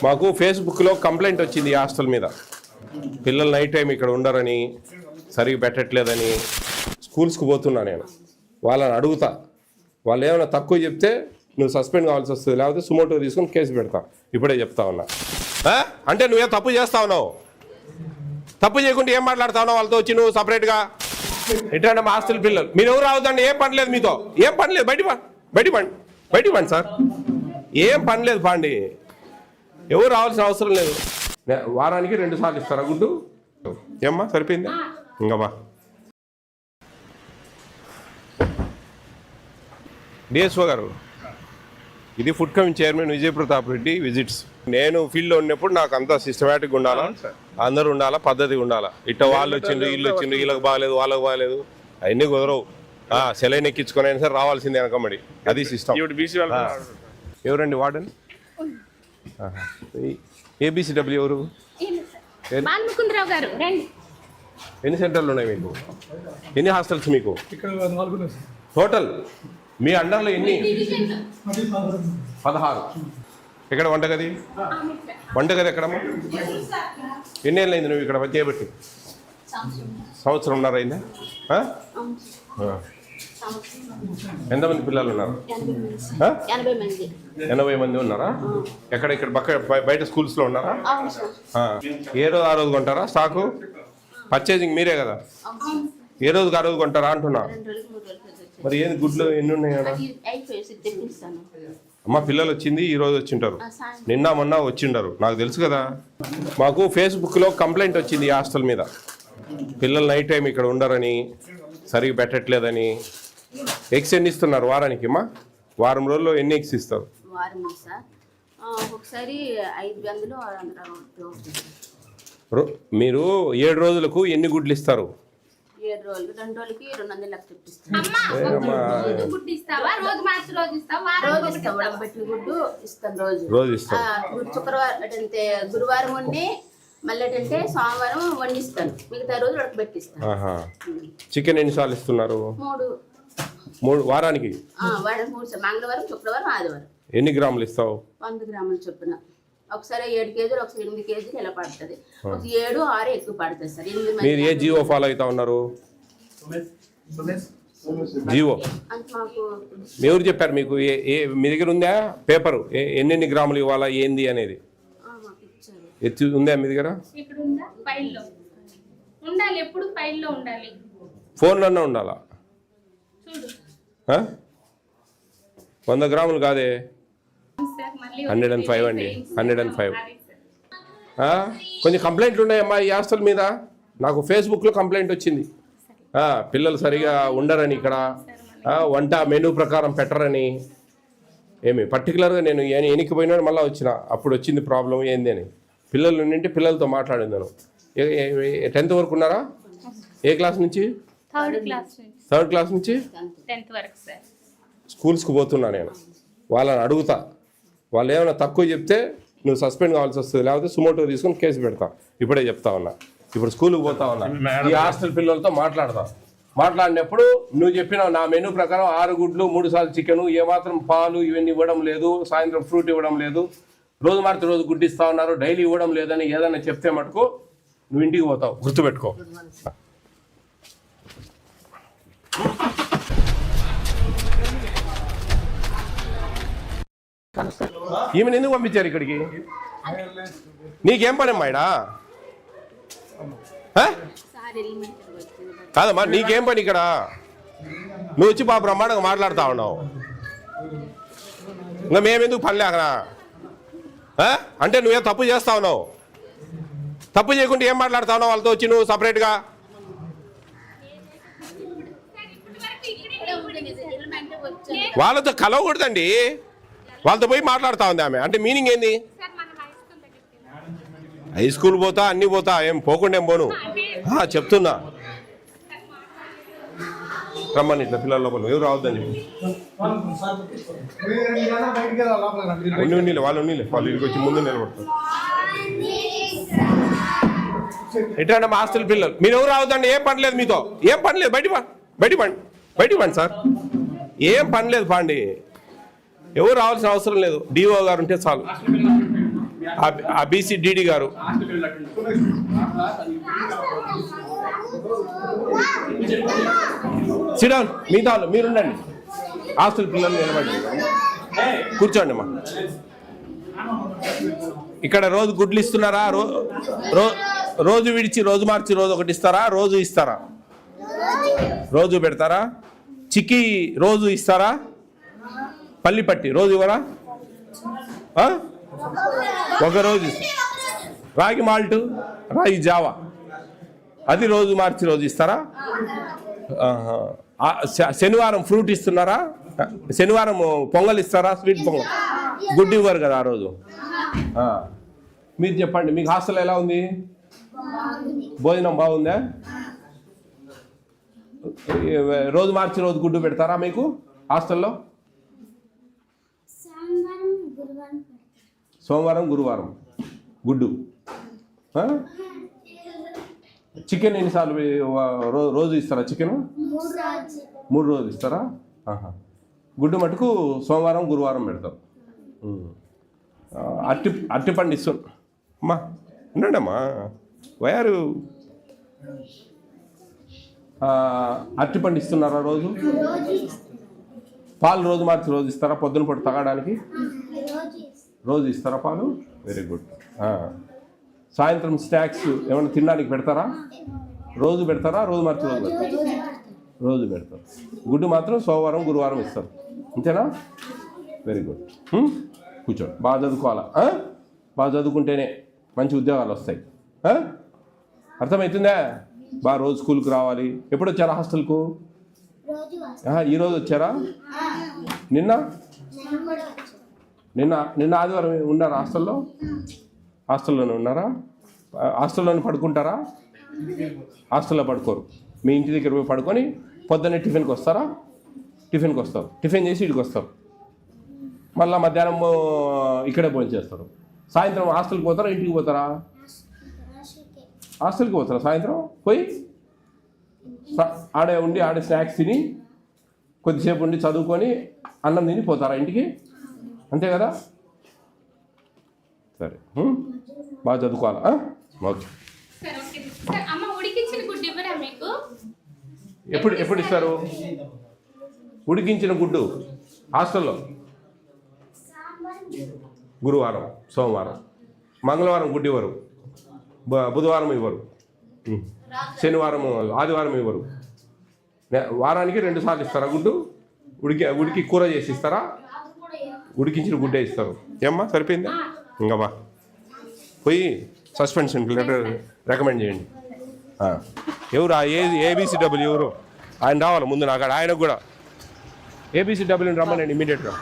మాకు ఫేస్బుక్లో కంప్లైంట్ వచ్చింది ఈ హాస్టల్ మీద. పిల్లలు నైట్ టైం ఇక్కడ ఉండరని, సరిగ్గా పెట్టట్లేదని. స్కూల్స్కి పోతున్నా నేను, వాళ్ళని అడుగుతా. వాళ్ళు ఏమైనా తక్కువ చెప్తే నువ్వు సస్పెండ్ కావాల్సి వస్తుంది, లేకపోతే సుమోటో తీసుకొని కేసు పెడతా. ఇప్పుడే చెప్తా ఉన్నా. అంటే నువ్వేం తప్పు చేస్తా ఉన్నావు? తప్పు చేయకుండా ఏం మాట్లాడుతా ఉన్నావు వాళ్ళతో వచ్చి నువ్వు సపరేట్గా? ఎట్లా మా హాస్టల్ పిల్లలు మీరు ఎవరు రావద్దండి, ఏం పని లేదు మీతో, ఏం పని లేదు. బయటికి పండి సార్, ఏం పని లేదు పాండి, ఎవరు రావాల్సిన అవసరం లేదు. వారానికి 2 సార్లు ఇస్తారా గుడ్డు? ఏమ్మా సరిపోయిందా? ఇంకమ్మా డిఎస్ఓ గారు, ఇది food commission chairman Vijay Pratap Reddy visits. నేను ఫీల్డ్లో ఉన్నప్పుడు నాకు అంతా సిస్టమేటిక్గా ఉండాలా, అందరూ ఉండాలా, పద్ధతిగా ఉండాలా. ఇట్ట వాళ్ళు వచ్చిండ్రు వీళ్ళు వచ్చిండ్రు, వీళ్ళకి బాగాలేదు వాళ్ళకి బాగాలేదు అవన్నీ కుదరవు. సెలైన్ ఎక్కించుకొని అయినా సరే రావాల్సిందే వెనకమ్మడి, అది సిస్టమ్. ఎవరండి వార్డెన్? ఏబిసిడబ్ల్యూ ఎవరు? ఎన్ని సెంటర్లు ఉన్నాయి మీకు? ఎన్ని హాస్టల్స్ మీకు టోటల్? మీ అండర్లో ఎన్ని? 16. ఎక్కడ వంటగది? వంటగది ఎక్కడమ్మా? ఎన్ని ఏళ్ళు అయింది నువ్వు ఇక్కడ చేయబట్టి? సంవత్సరంన్నర అయిందా? ఎంతమంది పిల్లలు ఉన్నారు? 80 మంది ఉన్నారా? ఎక్కడ ఇక్కడ బయట స్కూల్స్లో ఉన్నారా? ఏ రోజు ఆ రోజు కొంటారా స్టాకు? పర్చేజింగ్ మీరే కదా, ఏ రోజుకి ఆ రోజు కొంటారా అంటున్నా. మరి ఏంది గుడ్లు ఎన్ని ఉన్నాయి కదా? అమ్మ పిల్లలు వచ్చింది ఈ రోజు వచ్చింటారు, నిన్న మొన్న వచ్చిండరు, నాకు తెలుసు కదా. మాకు ఫేస్బుక్లో కంప్లైంట్ వచ్చింది ఈ హాస్టల్ మీద. పిల్లలు నైట్ టైం ఇక్కడ ఉండరని, సరిగ్గా పెట్టట్లేదని. ఎగ్స్ ఎన్ని ఇస్తున్నారు వారానికి? అమ్మా వారం రోజుల్లో ఎన్ని ఎగ్స్ ఇస్తారు? మీరు 7 రోజులకు ఎన్ని గుడ్లు ఇస్తారు? 7 రోజులు 2 రోజులకి 200 లక్షలు రోజు ఇస్తాం. శుక్రవారం అంటే గురువారం వండి మళ్ళీ అంటే సోమవారం వండిస్తాను, మిగతా రోజు ఉడకబెట్టిస్తాను. చికెన్ ఎన్నిసార్లు ఇస్తున్నారు? 3 వారానికి? వారానికి 3 సార్లు, మంగళవారం శుక్రవారం ఆదివారం. ఎన్ని గ్రాములు ఇస్తావు? 100 గ్రాములు చొప్పున. ఒకసారి 7 కేజీలు, ఒకసారి 8 కేజీలు ఇలా పడుతుంది. ఒక 7, 6 ఎక్కువ పడుతుంది సార్. మీరు ఏ జీవో ఫాలో అవుతా ఉన్నారు? జీవో ఎవరు చెప్పారు మీకు? మీ దగ్గర ఉందా పేపరు ఎన్నెన్ని గ్రాములు ఇవ్వాలా ఏంది అనేది? ఉందా మీ దగ్గర? ఫోన్లోనే ఉండాలా? 100 గ్రాములు కాదే, 105 అండి, 105. కొంచెం కంప్లైంట్లు ఉన్నాయమ్మా ఈ హాస్టల్ మీద. నాకు ఫేస్బుక్లో కంప్లైంట్ వచ్చింది, పిల్లలు సరిగా ఉండరని, ఇక్కడ వంట మెనూ ప్రకారం పెట్టరని. ఏమి పర్టికులర్గా నేను ఎనికిపోయినా మళ్ళీ వచ్చిన, అప్పుడు వచ్చింది ప్రాబ్లం ఏంది అని. పిల్లలు ఉండింటే పిల్లలతో మాట్లాడిందాను. 10th వరకు ఉన్నారా? ఏ క్లాస్ నుంచి? 3rd క్లాస్ నుంచి 10th వరకు సార్. స్కూల్స్కి పోతున్నా నేను, వాళ్ళని అడుగుతా. వాళ్ళు ఏమైనా తక్కువ చెప్తే నువ్వు సస్పెండ్ కావాల్సి వస్తుంది, లేకపోతే సుమోటో తీసుకొని కేసు పెడతా. ఇప్పుడే చెప్తా ఉన్నా. ఇప్పుడు స్కూల్కి పోతా ఉన్నా, ఈ హాస్టల్ పిల్లలతో మాట్లాడినప్పుడు నువ్వు చెప్పినావు నా మెనూ ప్రకారం 6 గుడ్లు 3 సార్లు చికెను, ఏమాత్రం పాలు ఇవన్నీ ఇవ్వడం లేదు, సాయంత్రం ఫ్రూట్ ఇవ్వడం లేదు, రోజు మార్చి రోజు గుడ్డు ఇస్తా ఉన్నారు, డైలీ ఇవ్వడం లేదని ఏదైనా చెప్తే మటుకు నువ్వు ఇంటికి పోతావు, గుర్తుపెట్టుకో. ఈమెను ఎందుకు పంపించారు ఇక్కడికి? నీకేం పని అమ్మా ఇడా? కాదమ్మా నీకేం పని ఇక్కడ? నువ్వు వచ్చి బాబు బ్రహ్మాండంగా మాట్లాడుతూ ఉన్నావు, ఇంకా మేమెందుకు పని లేకనా? అంటే నువ్వేం తప్పు చేస్తా ఉన్నావు? తప్పు చేయకుండా ఏం మాట్లాడుతా ఉన్నావు వాళ్ళతో వచ్చి నువ్వు సపరేట్గా? వాళ్ళతో కలవకూడదండి, వాళ్ళతో పోయి మాట్లాడుతూ ఉంది ఆమె. అంటే మీనింగ్ ఏంది? హై స్కూల్ పోతా అన్నీ పోతా, ఏం పోకుండా ఏం పోను చెప్తున్నా. రమ్మని ఇట్లా పిల్లల లోపల ఎవరు రావద్దని చెప్పి వాళ్ళు ఇక్కడికి వచ్చి ముందు నిలబడతారు. ఎట్లా మా హాస్టల్ పిల్లలు మీరు ఎవరు రావద్దండి, ఏం పని లేదు మీతో, ఏం పని లేదు. బయటికి పండి సార్, ఏం పని లేదు పాండి, ఎవరు రావాల్సిన అవసరం లేదు. డిఓ గారు ఉంటే చాలు. BCDD గారు. సిడౌన్, మిగతా వాళ్ళు మీరుండండి. హాస్టల్ పిల్లలు నిలబడి కూర్చోండి అమ్మా. ఇక్కడ రోజు గుడ్లు ఇస్తున్నారా? రోజు విడిచి రోజు మార్చి రోజు ఒకటి ఇస్తారా? రోజు ఇస్తారా? రోజు పెడతారా? చిక్కీ రోజు ఇస్తారా? పల్లిపట్టి రోజు ఇవ్వరా? ఒక రోజు. రాగి మాల్ట్, రాగి జావా అది రోజు మార్చి రోజు ఇస్తారా? శనివారం ఫ్రూట్ ఇస్తున్నారా? శనివారం పొంగల్ ఇస్తారా? స్వీట్ పొంగల్. గుడ్డు ఇవ్వరు కదా ఆ రోజు. మీరు చెప్పండి, మీకు హాస్టల్ ఎలా ఉంది? భోజనం బాగుందా? రోజు మార్చి రోజు గుడ్డు పెడతారా మీకు హాస్టల్లో? సోమవారం గురువారం గుడ్డు. చికెన్ ఎన్నిసార్లు రోజు ఇస్తారా? చికెన్ 3 రోజులు ఇస్తారా? గుడ్డు మటుకు సోమవారం గురువారం పెడతారు. అరటిపండు ఇస్తారు అమ్మా. ఉన్నాడమ్మా వయారు. అరటిపండు ఇస్తున్నారా రోజు? పాలు రోజు మార్చి రోజు ఇస్తారా? పొద్దున పూట తాగడానికి రోజు ఇస్తారా పాలు? Very good. సాయంత్రం స్నాక్స్ ఏమైనా తినడానికి పెడతారా? రోజు పెడతారా? రోజు మార్చి రోజు పెడతారా? రోజు పెడతారు. గుడ్డు మాత్రం సోమవారం గురువారం ఇస్తారు. అంతేనా? Very good. కూర్చోండి. బాగా చదువుకోవాలా? బాగా చదువుకుంటేనే మంచి ఉద్యోగాలు వస్తాయి. అర్థమవుతుందా? బాగా రోజు స్కూల్కి రావాలి. ఎప్పుడు వచ్చారా హాస్టల్కు? ఈరోజు వచ్చారా? నిన్న ఆదివారం ఉన్నారా హాస్టల్లో? హాస్టల్లోనే ఉన్నారా? హాస్టల్లోనే పడుకుంటారా? హాస్టల్లో పడుకోరు. మీ ఇంటి దగ్గర పోయి పడుకొని పొద్దున్నే టిఫిన్కి వస్తారా? టిఫిన్కి వస్తారు. టిఫిన్ చేసి ఇక్కడికి వస్తారు. మళ్ళీ మధ్యాహ్నం ఇక్కడే భోజనం చేస్తారు. సాయంత్రం హాస్టల్కి పోతారా? ఇంటికి పోతారా? హాస్టల్కి పోతారా? సాయంత్రం పోయి ఆడే ఉండి ఆడే స్నాక్స్ తిని కొద్దిసేపు ఉండి చదువుకొని అన్నం తిని పోతారా ఇంటికి? అంతే కదా? సరే, బాగా చదువుకోవాలా? ఓకే. ఎప్పుడు ఇస్తారు ఉడికించిన గుడ్డు హాస్టల్లో? గురువారం, సోమవారం, మంగళవారం గుడ్డు ఇవ్వరు. బుధవారం ఇవ్వరు. శనివారం, ఆదివారం ఇవ్వరు. వారానికి 2 సార్లు ఇస్తారా గుడ్డు? ఉడికి కూర చేసి ఇస్తారా? ఉడికించిన గుడ్డే ఇస్తారు. ఏమ్మా సరిపోయిందా? ఇంకా బా పోయి సస్పెన్షన్ లెటర్ రికమెండ్ చేయండి. ఎవరు ABCW ఎవరు? ఆయన రావాలి ముందు. నాకు ఆయనకు కూడా ABCW రమ్మనండి ఇమీడియట్గా.